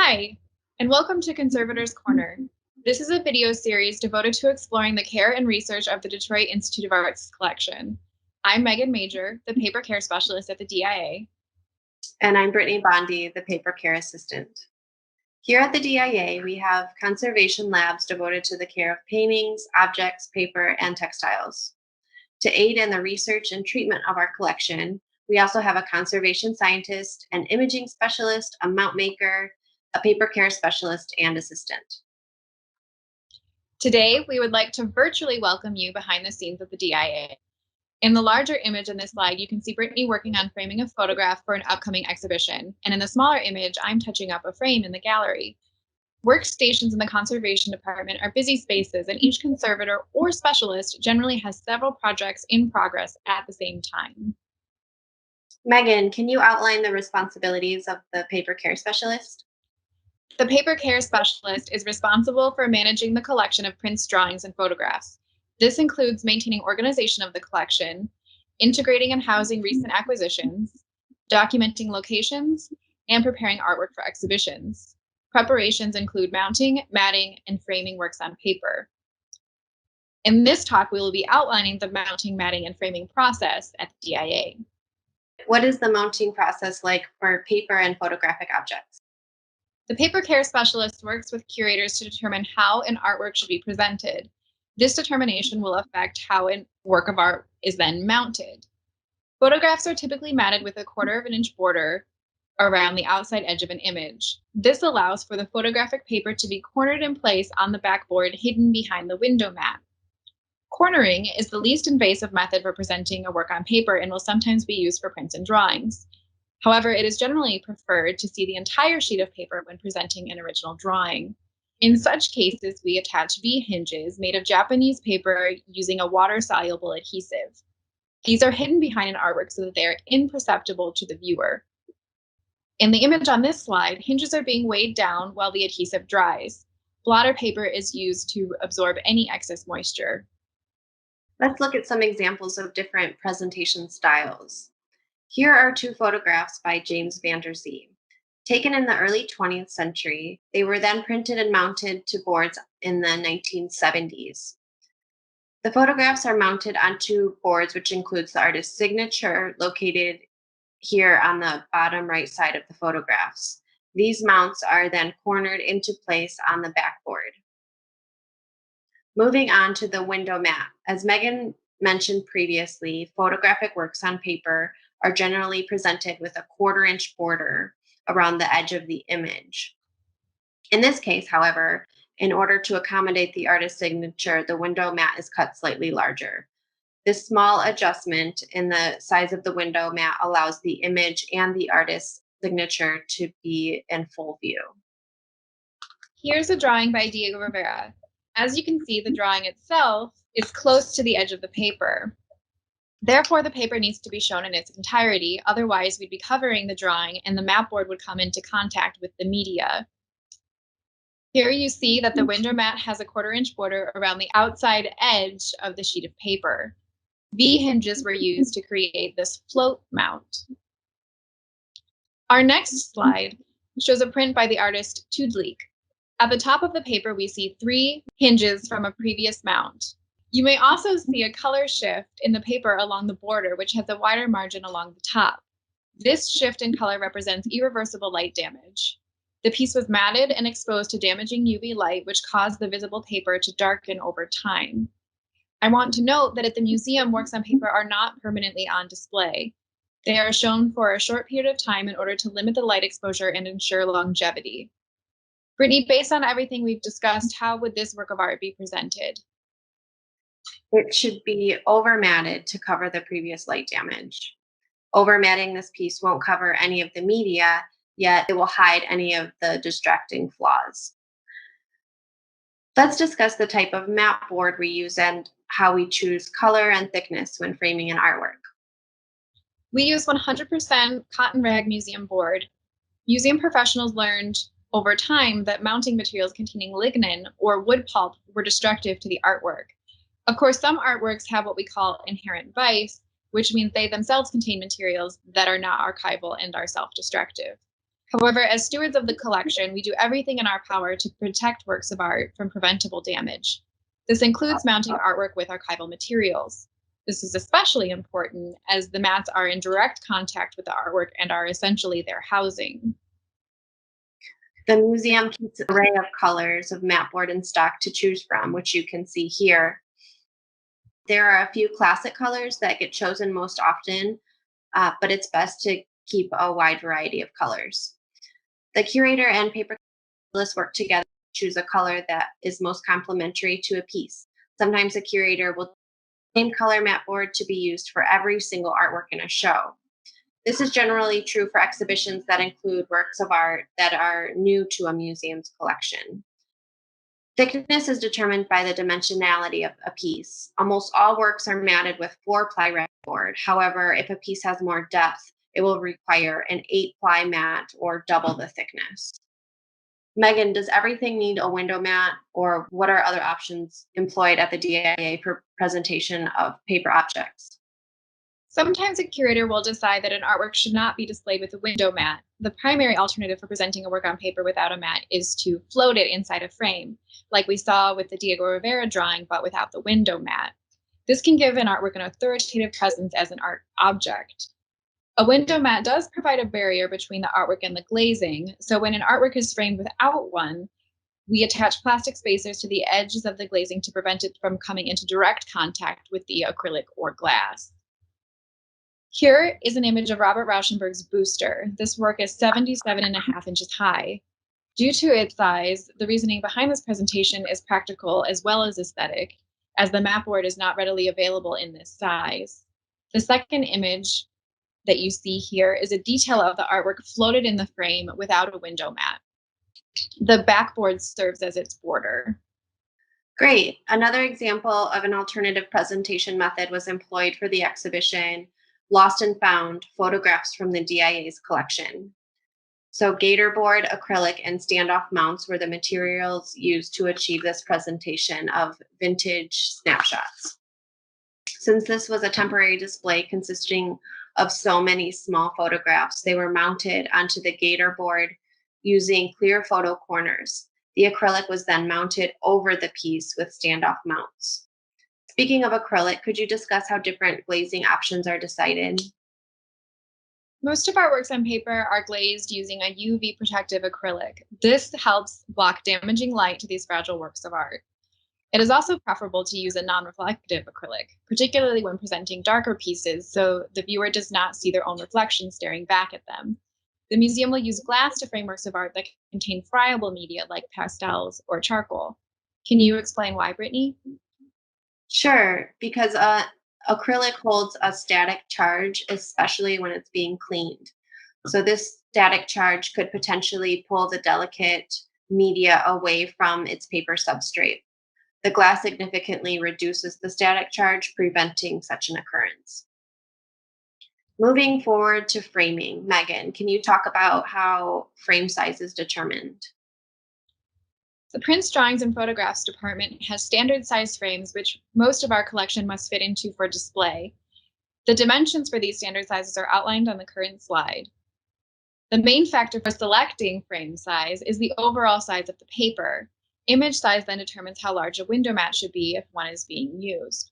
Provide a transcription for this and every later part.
Hi, and welcome to Conservator's Corner. This is a video series devoted to exploring the care and research of the Detroit Institute of Art's collection. I'm Megan Major, the paper care specialist at the DIA. And I'm Brittanie Bondie, the paper care assistant. Here at the DIA, we have conservation labs devoted to the care of paintings, objects, paper, and textiles. To aid in the research and treatment of our collection, we also have a conservation scientist, an imaging specialist, a mount maker, a paper care specialist, and assistant. Today, we would like to virtually welcome you behind the scenes of the DIA. In the larger image in this slide, you can see Brittanie working on framing a photograph for an upcoming exhibition. And in the smaller image, I'm touching up a frame in the gallery. Workstations in the conservation department are busy spaces, and each conservator or specialist generally has several projects in progress at the same time. Megan, can you outline the responsibilities of the paper care specialist? The paper care specialist is responsible for managing the collection of prints, drawings, and photographs. This includes maintaining organization of the collection, integrating and housing recent acquisitions, documenting locations, and preparing artwork for exhibitions. Preparations include mounting, matting, and framing works on paper. In this talk, we will be outlining the mounting, matting, and framing process at the DIA. What is the mounting process like for paper and photographic objects? The paper care specialist works with curators to determine how an artwork should be presented. This determination will affect how a work of art is then mounted. Photographs are typically matted with a 1/4 inch border around the outside edge of an image. This allows for the photographic paper to be cornered in place on the backboard hidden behind the window mat. Cornering is the least invasive method for presenting a work on paper and will sometimes be used for prints and drawings. However, it is generally preferred to see the entire sheet of paper when presenting an original drawing. In such cases, we attach V-hinges made of Japanese paper using a water-soluble adhesive. These are hidden behind an artwork so that they are imperceptible to the viewer. In the image on this slide, hinges are being weighed down while the adhesive dries. Blotter paper is used to absorb any excess moisture. Let's look at some examples of different presentation styles. Here are 2 photographs by James Van der Zee. Taken in the early 20th century, they were then printed and mounted to boards in the 1970s. The photographs are mounted onto boards, which includes the artist's signature located here on the bottom right side of the photographs. These mounts are then cornered into place on the backboard. Moving on to the window mat. As Megan mentioned previously, photographic works on paper are generally presented with a 1/4 inch border around the edge of the image. In this case, however, in order to accommodate the artist's signature, the window mat is cut slightly larger. This small adjustment in the size of the window mat allows the image and the artist's signature to be in full view. Here's a drawing by Diego Rivera. As you can see, the drawing itself is close to the edge of the paper. Therefore, the paper needs to be shown in its entirety, otherwise we'd be covering the drawing and the mat board would come into contact with the media. Here you see that the window mat has a 1/4 inch border around the outside edge of the sheet of paper. V-hinges were used to create this float mount. Our next slide shows a print by the artist Tudlik. At the top of the paper, we see 3 hinges from a previous mount. You may also see a color shift in the paper along the border, which has a wider margin along the top. This shift in color represents irreversible light damage. The piece was matted and exposed to damaging UV light, which caused the visible paper to darken over time. I want to note that at the museum, works on paper are not permanently on display. They are shown for a short period of time in order to limit the light exposure and ensure longevity. Brittanie, based on everything we've discussed, how would this work of art be presented? It should be over-matted to cover the previous light damage. Over-matting this piece won't cover any of the media, yet it will hide any of the distracting flaws. Let's discuss the type of mat board we use and how we choose color and thickness when framing an artwork. We use 100% cotton rag museum board. Museum professionals learned over time that mounting materials containing lignin or wood pulp were destructive to the artwork. Of course, some artworks have what we call inherent vice, which means they themselves contain materials that are not archival and are self-destructive. However, as stewards of the collection, we do everything in our power to protect works of art from preventable damage. This includes mounting artwork with archival materials. This is especially important as the mats are in direct contact with the artwork and are essentially their housing. The museum keeps an array of colors of mat board in stock to choose from, which you can see here. There are a few classic colors that get chosen most often, but it's best to keep a wide variety of colors. The curator and paper colorists work together to choose a color that is most complementary to a piece. Sometimes a curator will same color mat board to be used for every single artwork in a show. This is generally true for exhibitions that include works of art that are new to a museum's collection. Thickness is determined by the dimensionality of a piece. Almost all works are matted with 4-ply mat board. However, if a piece has more depth, it will require an 8-ply mat or double the thickness. Megan, does everything need a window mat, or what are other options employed at the DIA for presentation of paper objects? Sometimes a curator will decide that an artwork should not be displayed with a window mat. The primary alternative for presenting a work on paper without a mat is to float it inside a frame, like we saw with the Diego Rivera drawing, but without the window mat. This can give an artwork an authoritative presence as an art object. A window mat does provide a barrier between the artwork and the glazing, so when an artwork is framed without one, we attach plastic spacers to the edges of the glazing to prevent it from coming into direct contact with the acrylic or glass. Here is an image of Robert Rauschenberg's Booster. This work is 77.5 inches high. Due to its size, the reasoning behind this presentation is practical as well as aesthetic, as the mat board is not readily available in this size. The second image that you see here is a detail of the artwork floated in the frame without a window mat. The backboard serves as its border. Great. Another example of an alternative presentation method was employed for the exhibition Lost and Found, Photographs from the DIA's Collection. So gator board, acrylic, and standoff mounts were the materials used to achieve this presentation of vintage snapshots. Since this was a temporary display consisting of so many small photographs, they were mounted onto the gator board using clear photo corners. The acrylic was then mounted over the piece with standoff mounts. Speaking of acrylic, could you discuss how different glazing options are decided? Most of our works on paper are glazed using a UV protective acrylic. This helps block damaging light to these fragile works of art. It is also preferable to use a non-reflective acrylic, particularly when presenting darker pieces, so the viewer does not see their own reflection staring back at them. The museum will use glass to frame works of art that contain friable media like pastels or charcoal. Can you explain why, Brittanie? Sure, because acrylic holds a static charge, especially when it's being cleaned. So this static charge could potentially pull the delicate media away from its paper substrate. The glass significantly reduces the static charge, preventing such an occurrence. Moving forward to framing, Megan, can you talk about how frame size is determined? The prints, drawings, and photographs department has standard size frames which most of our collection must fit into for display. The dimensions for these standard sizes are outlined on the current slide. The main factor for selecting frame size is the overall size of the paper. Image size then determines how large a window mat should be if one is being used.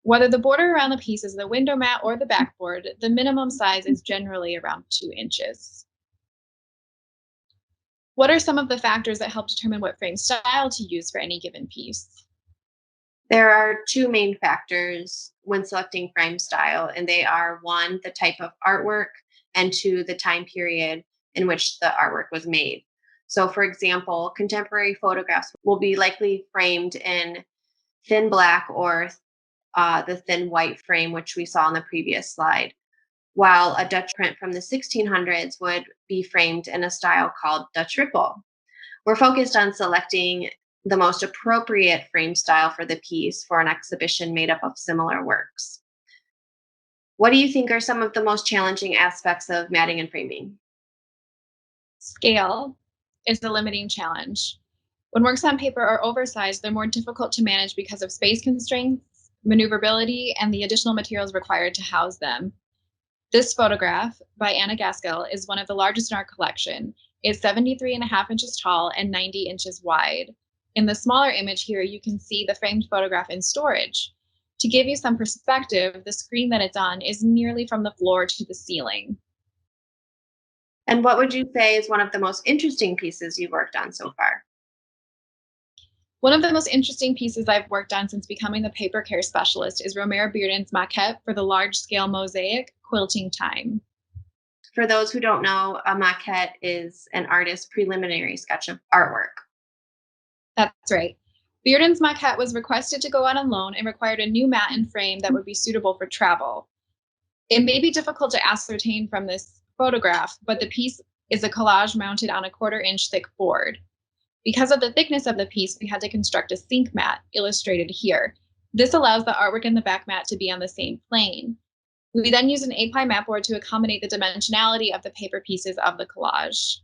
Whether the border around the piece is the window mat or the backboard, the minimum size is generally around 2 inches. What are some of the factors that help determine what frame style to use for any given piece? There are two main factors when selecting frame style, and they are one, the type of artwork, and two, the time period in which the artwork was made. So, for example, contemporary photographs will be likely framed in thin black or the thin white frame, which we saw on the previous slide, while a Dutch print from the 1600s would be framed in a style called Dutch ripple. We're focused on selecting the most appropriate frame style for the piece for an exhibition made up of similar works. What do you think are some of the most challenging aspects of matting and framing? Scale is the limiting challenge. When works on paper are oversized, they're more difficult to manage because of space constraints, maneuverability, and the additional materials required to house them. This photograph by Anna Gaskell is one of the largest in our collection. It's 73.5 inches tall and 90 inches wide. In the smaller image here, you can see the framed photograph in storage. To give you some perspective, the screen that it's on is nearly from the floor to the ceiling. And what would you say is one of the most interesting pieces you've worked on so far? One of the most interesting pieces I've worked on since becoming the paper care specialist is Romare Bearden's maquette for the large-scale mosaic Quilting Time. For those who don't know, a maquette is an artist's preliminary sketch of artwork. That's right. Bearden's maquette was requested to go out on loan and required a new mat and frame that would be suitable for travel. It may be difficult to ascertain from this photograph, but the piece is a collage mounted on a 1/4-inch thick board. Because of the thickness of the piece, we had to construct a sink mat, illustrated here. This allows the artwork in the back mat to be on the same plane. We then use an 8-ply mat board to accommodate the dimensionality of the paper pieces of the collage.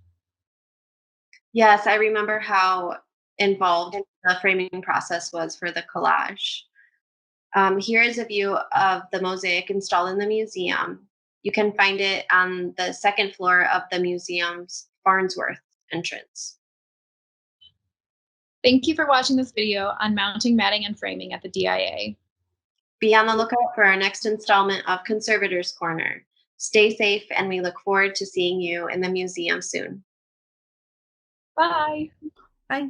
Yes, I remember how involved the framing process was for the collage. Here is a view of the mosaic installed in the museum. You can find it on the second floor of the museum's Farnsworth entrance. Thank you for watching this video on mounting matting and framing at the DIA. Be on the lookout for our next installment of Conservator's Corner. Stay safe, and we look forward to seeing you in the museum soon. Bye. Bye.